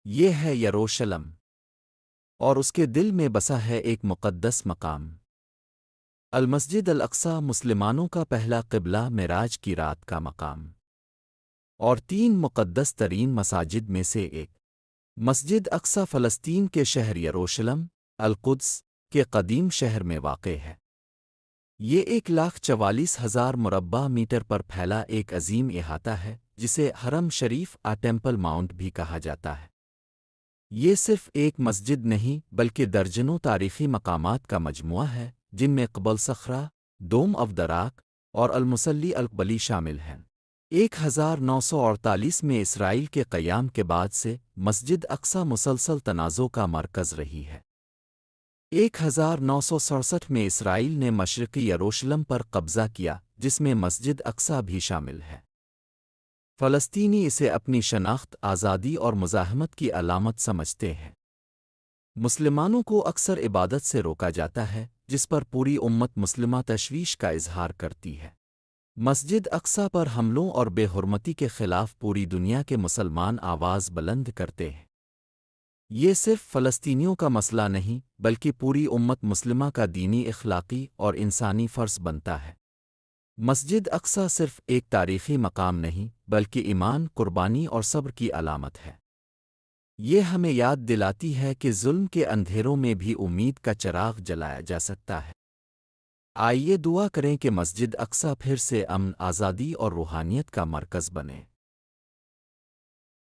یہ ہے یروشلم، اور اس کے دل میں بسا ہے ایک مقدس مقام۔ المسجد الاقصی مسلمانوں کا پہلا قبلہ معراج کی رات کا مقام، اور 3 مقدس ترین مساجد میں سے ایک۔ مسجد اقصی فلسطین کے شہر یروشلم، القدس کے قدیم شہر میں واقع ہے۔ یہ 1,44,000 مربع میٹر پر پھیلا ایک عظیم احاطہ ہے جسے حرم شریف ٹیمپل ماؤنٹ بھی کہا جاتا ہے۔ یہ صرف ایک مسجد نہیں بلکہ درجنوں تاریخی مقامات کا مجموعہ ہے، جن میں قبل صخرہ، دوم افدراک اور المصلی القبلی شامل ہیں۔ 1948 میں اسرائیل کے قیام کے بعد سے مسجد اقصی مسلسل تنازع کا مرکز رہی ہے۔ 1967 میں اسرائیل نے مشرقی یروشلم پر قبضہ کیا، جس میں مسجد اقصی بھی شامل ہے۔ فلسطینی اسے اپنی شناخت، آزادی اور مزاحمت کی علامت سمجھتے ہیں۔ مسلمانوں کو اکثر عبادت سے روکا جاتا ہے، جس پر پوری امت مسلمہ تشویش کا اظہار کرتی ہے۔ مسجد اقصی پر حملوں اور بے حرمتی کے خلاف پوری دنیا کے مسلمان آواز بلند کرتے ہیں۔ یہ صرف فلسطینیوں کا مسئلہ نہیں بلکہ پوری امت مسلمہ کا دینی، اخلاقی اور انسانی فرض بنتا ہے۔ مسجد اقصی صرف ایک تاریخی مقام نہیں بلکہ ایمان، قربانی اور صبر کی علامت ہے۔ یہ ہمیں یاد دلاتی ہے کہ ظلم کے اندھیروں میں بھی امید کا چراغ جلایا جا سکتا ہے۔ آئیے دعا کریں کہ مسجد اقصی پھر سے امن، آزادی اور روحانیت کا مرکز بنے۔